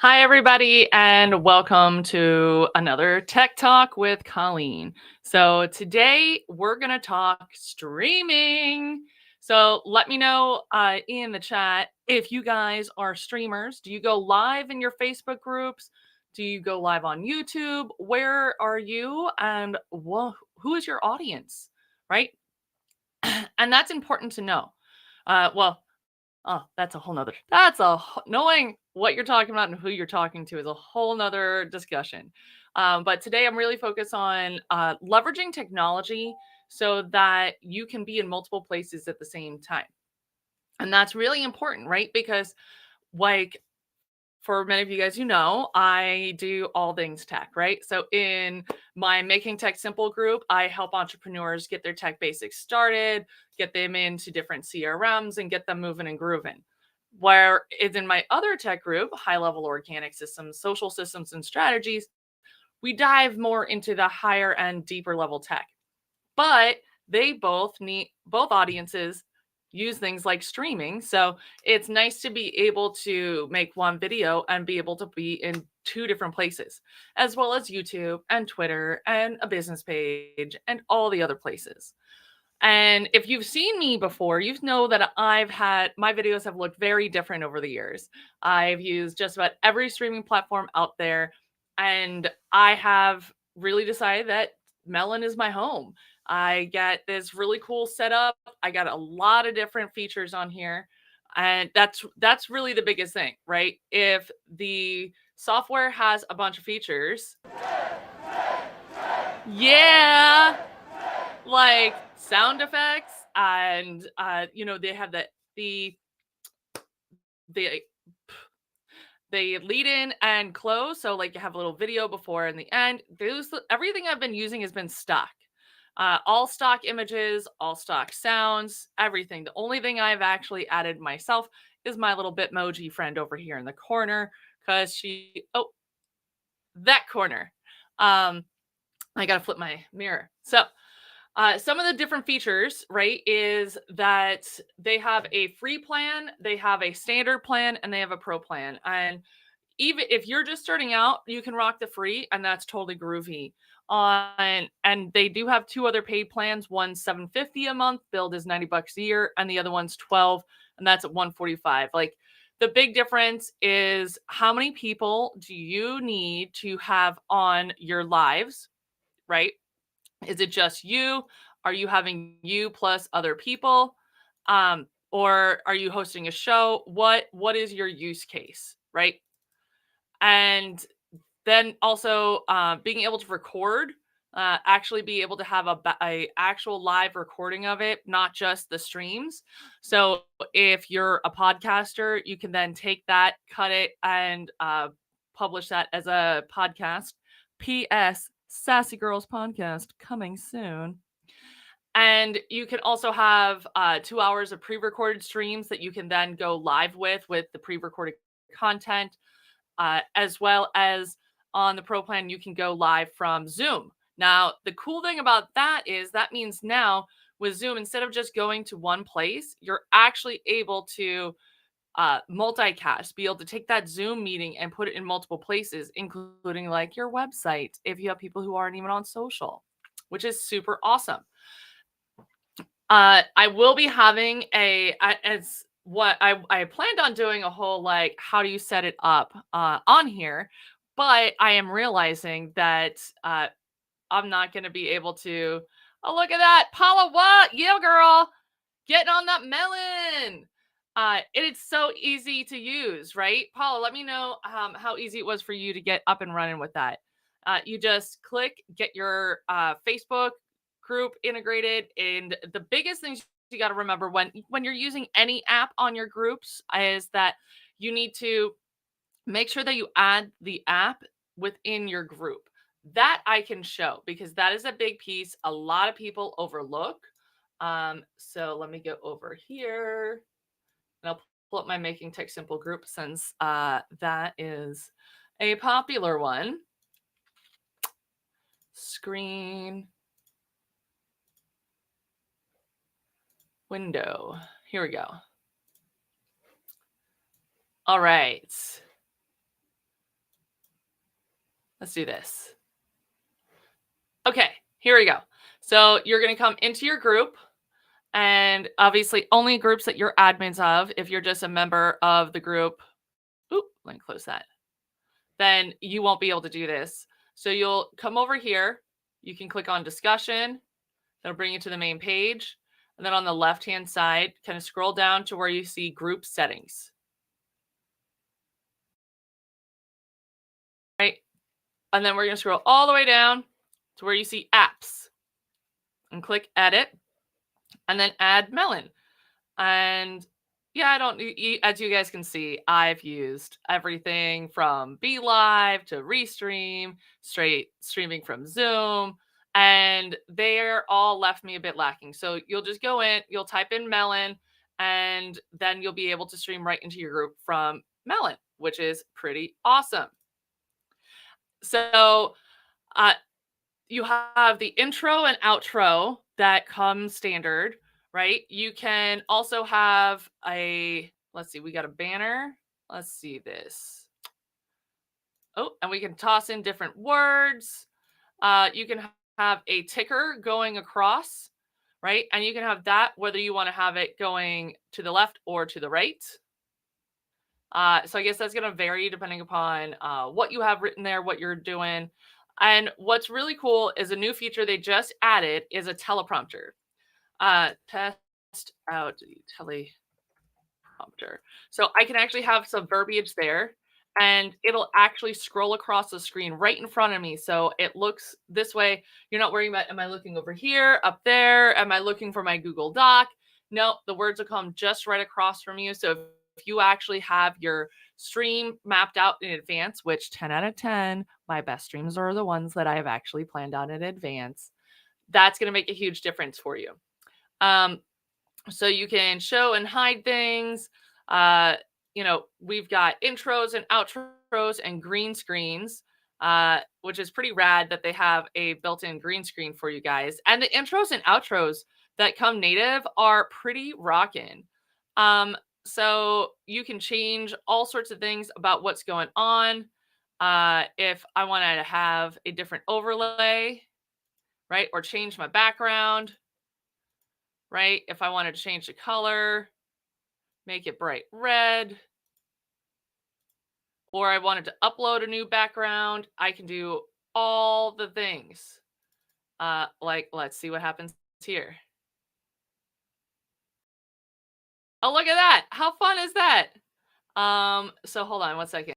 Hi, everybody, and welcome to another Tech Talk with Colleen. So, today we're going to talk streaming. So, let me know in the chat if you guys are streamers. Do you go live in your Facebook groups? Do you go live on YouTube? Where are you? And who is your audience? Right? And that's important to know. Well, Oh, that's a whole nother. Knowing what you're talking about and who you're talking to is a whole nother discussion. But today I'm really focused on leveraging technology so that you can be in multiple places at the same time. And that's really important, right? Because, like, for many of you guys, I do all things tech, right? So in my Making Tech Simple group, I help entrepreneurs get their tech basics started, get them into different CRMs, and get them moving and grooving. Where is in my other tech group, High Level Organic Systems, Social Systems, and Strategies, we dive more into the higher and deeper level tech. But they both audiences use things like streaming. So it's nice to be able to make one video and be able to be in two different places, as well as YouTube and Twitter and a business page and all the other places. And if you've seen me before, you know that my videos have looked very different over the years. I've used just about every streaming platform out there, and I have really decided that Melon is my home. I get this really cool setup. I got a lot of different features on here, and that's really the biggest thing, right? If the software has a bunch of features, yeah, like sound effects, and they have the they lead in and close, so like you have a little video before and the end. Those Everything I've been using has been stock. All stock images, all stock sounds, everything. The only thing I've actually added myself is my little Bitmoji friend over here in the corner, because that corner. um I gotta flip my mirror. So some of the different features, right, is that they have a free plan, they have a standard plan, and they have a pro plan. And even if you're just starting out, you can rock the free, and that's totally groovy. And they do have two other paid plans. One's $750 a month, billed is $90 a year, and the other one's 12, and that's at $145. Like, the big difference is how many people do you need to have on your lives, right? Is it just you? Are you having you plus other people? Or are you hosting a show? What is your use case, right? And then also being able to record, actually be able to have a actual live recording of it, not just the streams. So if you're a podcaster, you can then take that, cut it, and publish that as a podcast. P.S. Sassy Girls podcast coming soon. And you can also have 2 hours of pre-recorded streams that you can then go live with the pre-recorded content, as well as on the pro plan, you can go live from Zoom. Now, the cool thing about that is that means now with Zoom, instead of just going to one place, you're actually able to multicast, be able to take that Zoom meeting and put it in multiple places, including like your website, if you have people who aren't even on social, which is super awesome. I will be having as what I planned on doing a whole, like, how do you set it up on here, but I am realizing that I'm not going to be able to. Oh, look at that, Paula! What? Yeah, girl, getting on that melon. It's so easy to use, right, Paula? Let me know how easy it was for you to get up and running with that. You just click, get your Facebook group integrated, and the biggest things you got to remember when you're using any app on your groups is that you need to make sure that you add the app within your group. That I can show, because that is a big piece a lot of people overlook. So let me go over here, and I'll pull up my Making Tech Simple group, since that is a popular one. Screen window. Here we go. All right. Let's do this. Okay, here we go. So you're going to come into your group, and obviously only groups that you're admins of. If you're just a member of the group, oop, let me close that. Then you won't be able to do this. So you'll come over here. You can click on discussion. That'll bring you to the main page. And then on the left-hand side, kind of scroll down to where you see group settings. Right? And then we're going to scroll all the way down to where you see apps and click edit and then add Melon. And yeah, I don't, as you guys can see, I've used everything from Be Live to Restream, straight streaming from Zoom, and they're all left me a bit lacking. So you'll just go in, you'll type in Melon, and then you'll be able to stream right into your group from Melon, which is pretty awesome. So uh, you have the intro and outro that come standard, right? You can also have let's see, we got a banner. Let's see this. Oh, and we can toss in different words. You can have a ticker going across, right? And you can have that whether you want to have it going to the left or to the right. So I guess that's going to vary depending upon what you have written there, what you're doing. And what's really cool is a new feature they just added is a teleprompter. Test out the teleprompter. So I can actually have some verbiage there and it'll actually scroll across the screen right in front of me. So it looks this way. You're not worrying about, am I looking over here, up there? Am I looking for my Google Doc? No, the words will come just right across from you. So if you actually have your stream mapped out in advance, which 10 out of 10, my best streams are the ones that I have actually planned out in advance, that's going to make a huge difference for you. So you can show and hide things. We've got intros and outros and green screens, which is pretty rad that they have a built-in green screen for you guys. And the intros and outros that come native are pretty rockin'. So you can change all sorts of things about what's going on. If I wanted to have a different overlay, right? Or change my background, right? If I wanted to change the color, make it bright red, or I wanted to upload a new background, I can do all the things. Let's see what happens here. Oh, look at that. How fun is that? So hold on one second.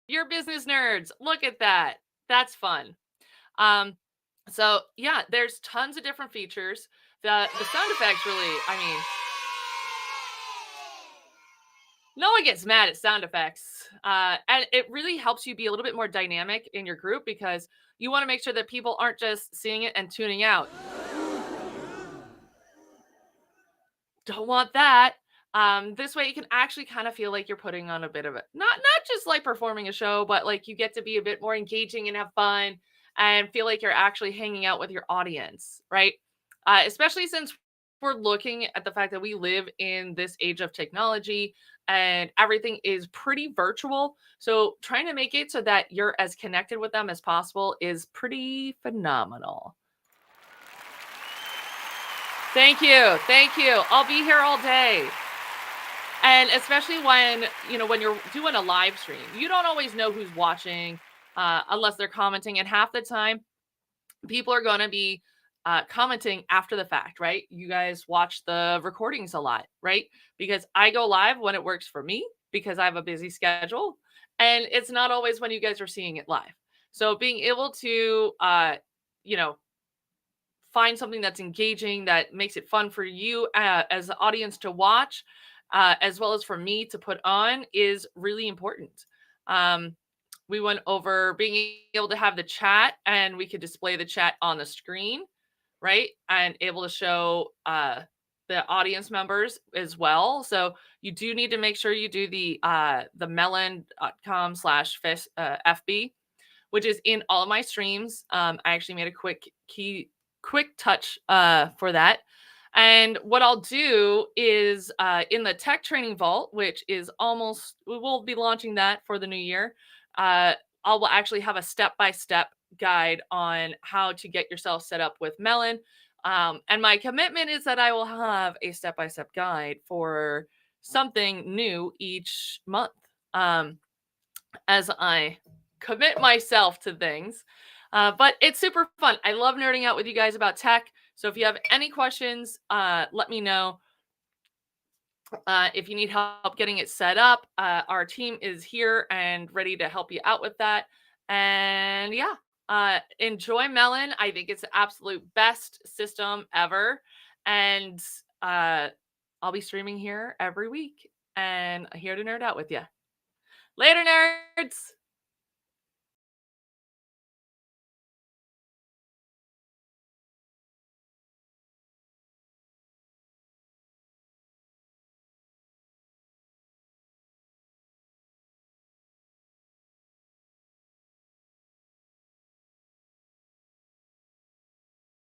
You're business nerds. Look at that. That's fun. So yeah, there's tons of different features. The sound effects really, I mean, no one gets mad at sound effects. And it really helps you be a little bit more dynamic in your group because you want to make sure that people aren't just seeing it and tuning out. Don't want that. This way you can actually kind of feel like you're putting on a bit of it, not just like performing a show, but like you get to be a bit more engaging and have fun and feel like you're actually hanging out with your audience, right? Especially since we're looking at the fact that we live in this age of technology and everything is pretty virtual. So trying to make it so that you're as connected with them as possible is pretty phenomenal. Thank you. Thank you. I'll be here all day. And especially when you're doing a live stream, you don't always know who's watching unless they're commenting. And half the time, people are going to be commenting after the fact, right? You guys watch the recordings a lot, right? Because I go live when it works for me because I have a busy schedule. And it's not always when you guys are seeing it live. So being able to, find something that's engaging, that makes it fun for you as the audience to watch, as well as for me to put on, is really important. We went over being able to have the chat and we could display the chat on the screen, right? And able to show the audience members as well. So you do need to make sure you do the melon.com/FB, which is in all of my streams. I actually made a quick touch for that. And what I'll do is in the tech training vault, which is almost, we will be launching that for the new year. Uh, I'll actually have a step by step guide on how to get yourself set up with Melon. And my commitment is that I will have a step by step guide for something new each month as I commit myself to things. But it's super fun. I love nerding out with you guys about tech. So if you have any questions, let me know. If you need help getting it set up, our team is here and ready to help you out with that. And yeah, enjoy Melon. I think it's the absolute best system ever. And I'll be streaming here every week and here to nerd out with you. Later, nerds.